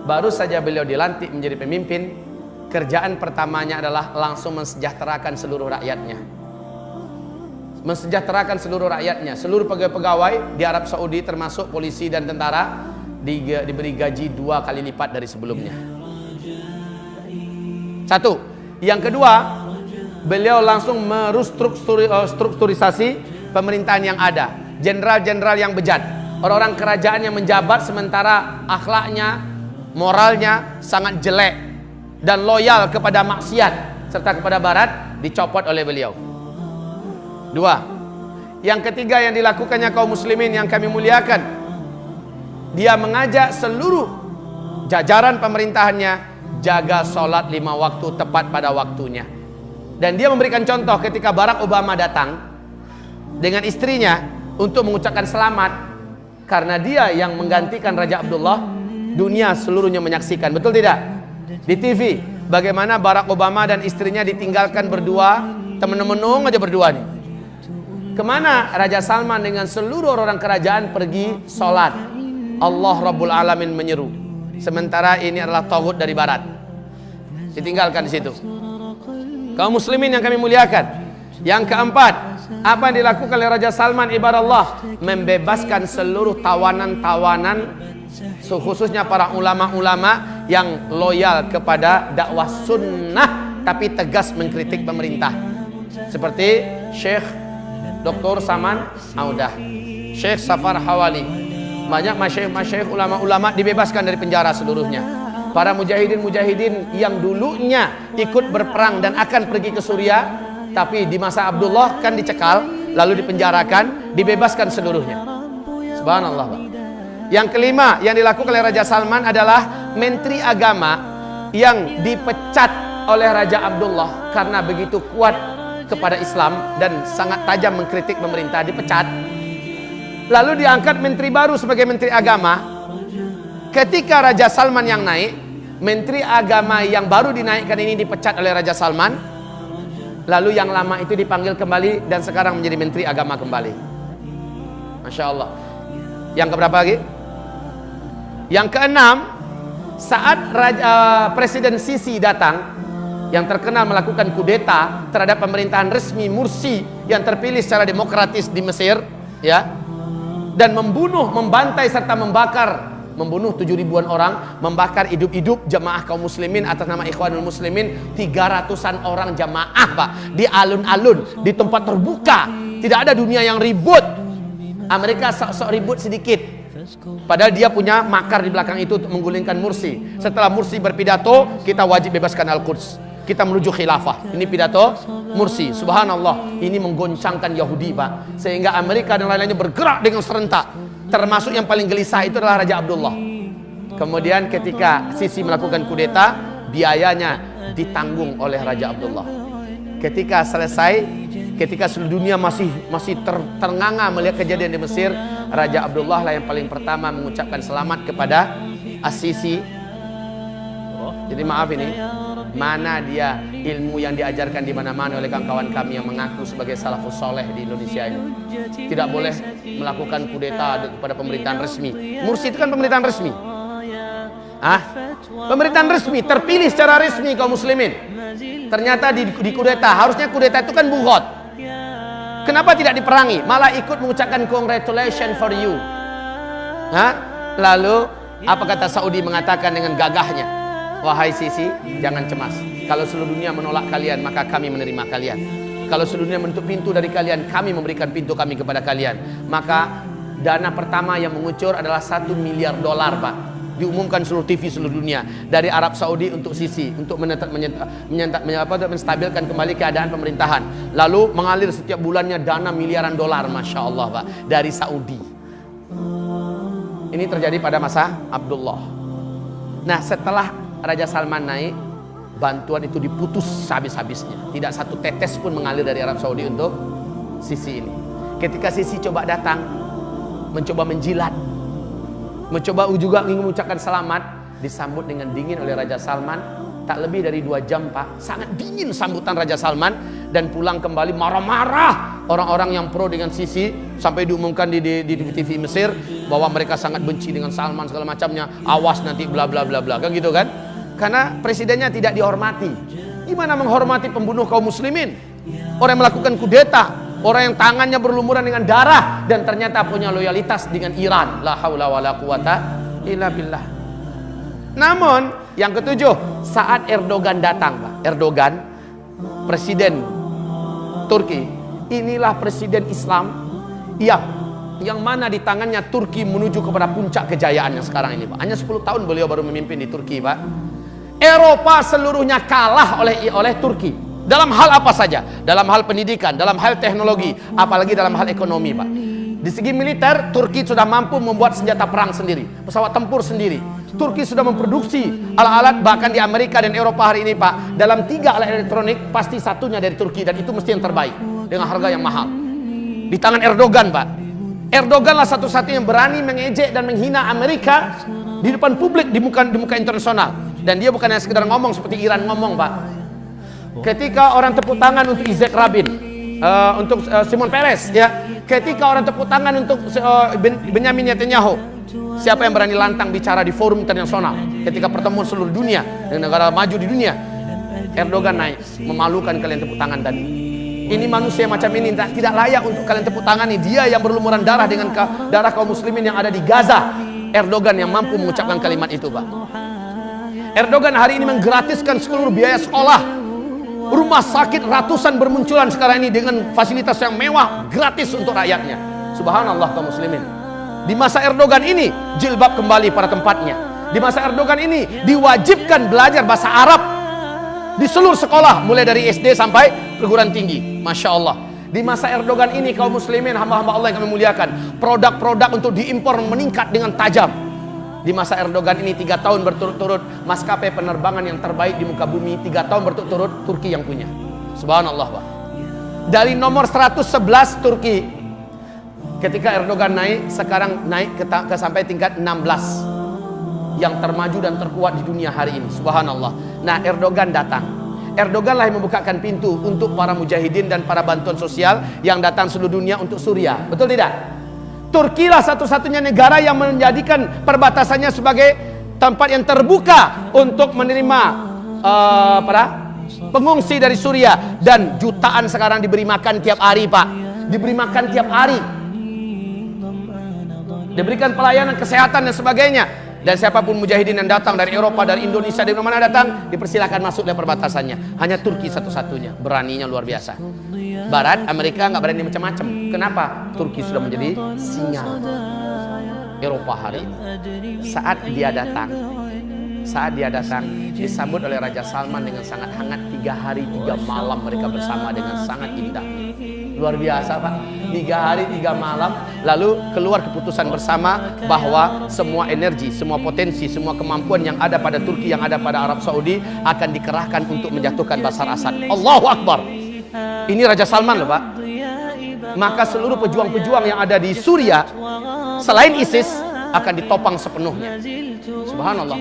baru saja beliau dilantik menjadi pemimpin, kerjaan pertamanya adalah langsung mensejahterakan seluruh rakyatnya. Mensejahterakan seluruh rakyatnya. Seluruh pegawai-pegawai di Arab Saudi termasuk polisi dan tentara diberi gaji 2 kali lipat dari sebelumnya. Satu. Yang kedua, beliau langsung merestrukturisasi pemerintahan yang ada. Jenderal-jenderal yang bejat, orang-orang kerajaan yang menjabat sementara akhlaknya, moralnya sangat jelek dan loyal kepada maksiat serta kepada barat, dicopot oleh beliau. Dua. Yang ketiga yang dilakukannya kaum muslimin yang kami muliakan, dia mengajak seluruh jajaran pemerintahannya jaga sholat 5 waktu tepat pada waktunya. Dan dia memberikan contoh ketika Barack Obama datang dengan istrinya untuk mengucapkan selamat karena dia yang menggantikan Raja Abdullah. Dunia seluruhnya menyaksikan, betul tidak? Di TV bagaimana Barack Obama dan istrinya ditinggalkan berdua, temen-menung aja berdua nih. Kemana Raja Salman dengan seluruh orang kerajaan pergi sholat? Allah Rabbul Alamin menyeru, sementara ini adalah taghut dari barat, ditinggalkan di situ. Kaum muslimin yang kami muliakan, yang keempat, apa yang dilakukan oleh Raja Salman ibadallah, membebaskan seluruh tawanan-tawanan, khususnya para ulama-ulama yang loyal kepada dakwah sunnah tapi tegas mengkritik pemerintah, seperti Syekh Dr. Saman Audah, Syekh Safar Hawali. Banyak masyayikh ulama-ulama dibebaskan dari penjara seluruhnya. Para mujahidin-mujahidin yang dulunya ikut berperang dan akan pergi ke Suriah, tapi di masa Abdullah kan dicekal, lalu dipenjarakan, dibebaskan seluruhnya. Subhanallah, Pak. Yang kelima yang dilakukan oleh Raja Salman adalah menteri agama yang dipecat oleh Raja Abdullah karena begitu kuat kepada Islam dan sangat tajam mengkritik pemerintah, dipecat. Lalu diangkat menteri baru sebagai menteri agama. Ketika Raja Salman yang naik, menteri agama yang baru dinaikkan ini dipecat oleh Raja Salman. Lalu yang lama itu dipanggil kembali dan sekarang menjadi menteri agama kembali. Masya Allah. Yang keberapa lagi? Yang keenam, saat Presiden Sisi datang, yang terkenal melakukan kudeta terhadap pemerintahan resmi Mursi yang terpilih secara demokratis di Mesir, ya, dan membunuh, membantai serta membunuh 7.000-an orang, membakar hidup-hidup jamaah kaum muslimin atas nama Ikhwanul Muslimin, 300-an orang jamaah, Pak, di alun-alun, di tempat terbuka. Tidak ada dunia yang ribut. Amerika sok-sok ribut sedikit, padahal dia punya makar di belakang itu untuk menggulingkan Mursi. Setelah Mursi berpidato, kita wajib bebaskan Al-Quds, kita menuju khilafah. Ini pidato Mursi. Subhanallah, ini menggoncangkan Yahudi, Pak, sehingga Amerika dan lain-lainnya bergerak dengan serentak. Termasuk yang paling gelisah itu adalah Raja Abdullah. Kemudian ketika Sisi melakukan kudeta, biayanya ditanggung oleh Raja Abdullah. Ketika selesai, ketika seluruh dunia masih ternganga melihat kejadian di Mesir, Raja Abdullah lah yang paling pertama mengucapkan selamat kepada As-Sisi. Jadi maaf ini, mana dia ilmu yang diajarkan di mana-mana oleh kawan-kawan kami yang mengaku sebagai salafus soleh di Indonesia ini. Tidak boleh melakukan kudeta kepada pemerintahan resmi. Mursi itu kan pemerintahan resmi. Pemerintahan resmi, terpilih secara resmi kaum muslimin. Ternyata di kudeta, harusnya kudeta itu kan bughot. Kenapa tidak diperangi? Malah ikut mengucapkan congratulations for you. Lalu apa kata Saudi mengatakan dengan gagahnya, wahai Sisi, jangan cemas. Kalau seluruh dunia menolak kalian, maka kami menerima kalian. Kalau seluruh dunia menutup pintu dari kalian, kami memberikan pintu kami kepada kalian. Maka dana pertama yang mengucur adalah $1 miliar, Pak. Diumumkan seluruh TV seluruh dunia dari Arab Saudi untuk Sisi, untuk menstabilkan kembali keadaan pemerintahan. Lalu mengalir setiap bulannya dana miliaran dolar, Masya Allah, Pak, dari Saudi. Ini terjadi pada masa Abdullah. Nah, setelah Raja Salman naik, bantuan itu diputus habis-habisnya. Tidak satu tetes pun mengalir dari Arab Saudi untuk Sisi ini. Ketika Sisi coba datang, mencoba menjilat, mencoba juga ingin mengucapkan selamat, disambut dengan dingin oleh Raja Salman. Tak lebih dari 2 jam, Pak, sangat dingin sambutan Raja Salman, dan pulang kembali marah-marah orang-orang yang pro dengan Sisi sampai diumumkan di TV Mesir bahwa mereka sangat benci dengan Salman segala macamnya, awas nanti bla bla bla bla, kan gitu kan? Karena presidennya tidak dihormati. Gimana menghormati pembunuh kaum muslimin? Orang yang melakukan kudeta, orang yang tangannya berlumuran dengan darah dan ternyata punya loyalitas dengan Iran. La haula wala quwata illa billah. Namun yang ketujuh, saat Erdogan datang, Pak. Erdogan, presiden Turki, inilah presiden Islam yang mana di tangannya Turki menuju kepada puncak kejayaannya sekarang ini, Pak. Hanya 10 tahun beliau baru memimpin di Turki, Pak. Eropa seluruhnya kalah oleh Turki. Dalam hal apa saja? Dalam hal pendidikan, dalam hal teknologi, apalagi dalam hal ekonomi, Pak. Di segi militer, Turki sudah mampu membuat senjata perang sendiri, pesawat tempur sendiri. Turki sudah memproduksi alat-alat, bahkan di Amerika dan Eropa hari ini, Pak, dalam 3 alat elektronik pasti satunya dari Turki, dan itu mesti yang terbaik dengan harga yang mahal. Di tangan Erdogan, Pak. Erdogan lah satu-satunya yang berani mengejek dan menghina Amerika di depan publik, di muka internasional. Dan dia bukan hanya sekedar ngomong seperti Iran ngomong, Pak. Ketika orang tepuk tangan untuk Yitzhak Rabin, untuk Shimon Peres, ya. Ketika orang tepuk tangan untuk Benyamin Netanyahu, siapa yang berani lantang bicara di forum internasional ketika pertemuan seluruh dunia dengan negara maju di dunia? Erdogan naik, memalukan kalian tepuk tangan tadi. Ini manusia macam ini tidak layak untuk kalian tepuk tangan. Dia yang berlumuran darah dengan darah kaum muslimin yang ada di Gaza. Erdogan yang mampu mengucapkan kalimat itu, Pak. Erdogan hari ini menggratiskan seluruh biaya sekolah. Rumah sakit ratusan bermunculan sekarang ini dengan fasilitas yang mewah, gratis untuk rakyatnya. Subhanallah kaum muslimin. Di masa Erdogan ini jilbab kembali pada tempatnya. Di masa Erdogan ini diwajibkan belajar bahasa Arab di seluruh sekolah, mulai dari SD sampai perguruan tinggi. Masya Allah. Di masa Erdogan ini kaum muslimin, hamba-hamba Allah yang kami muliakan, produk-produk untuk diimpor meningkat dengan tajam. Di masa Erdogan ini 3 tahun berturut-turut maskapai penerbangan yang terbaik di muka bumi, 3 tahun berturut-turut Turki yang punya. Subhanallah, Pak. Dari nomor 111 Turki, ketika Erdogan naik, sekarang naik ke sampai tingkat 16 yang termaju dan terkuat di dunia hari ini. Subhanallah. Nah, Erdogan datang. Erdogan lah yang membukakan pintu untuk para mujahidin dan para bantuan sosial yang datang seluruh dunia untuk Suriah. Betul tidak? Turki lah satu-satunya negara yang menjadikan perbatasannya sebagai tempat yang terbuka untuk menerima para pengungsi dari Suriah, dan jutaan sekarang diberi makan tiap hari, Pak. Diberi makan tiap hari. Diberikan pelayanan kesehatan dan sebagainya. Dan siapapun mujahidin yang datang dari Eropa, dari Indonesia, dari mana datang, dipersilakan masuk dari perbatasannya. Hanya Turki satu-satunya, beraninya luar biasa. Barat, Amerika nggak berani macam-macam. Kenapa? Turki sudah menjadi singa Eropa hari ini. Saat dia datang, disambut oleh Raja Salman dengan sangat hangat. 3 hari 3 malam mereka bersama dengan sangat indah. Luar biasa, Pak. 3 hari 3 malam, lalu keluar keputusan bersama bahwa semua energi, semua potensi, semua kemampuan yang ada pada Turki, yang ada pada Arab Saudi akan dikerahkan untuk menjatuhkan Bashar Assad. Allahu Akbar. Ini Raja Salman loh, Pak. Maka seluruh pejuang-pejuang yang ada di Suriah selain ISIS akan ditopang sepenuhnya. Subhanallah.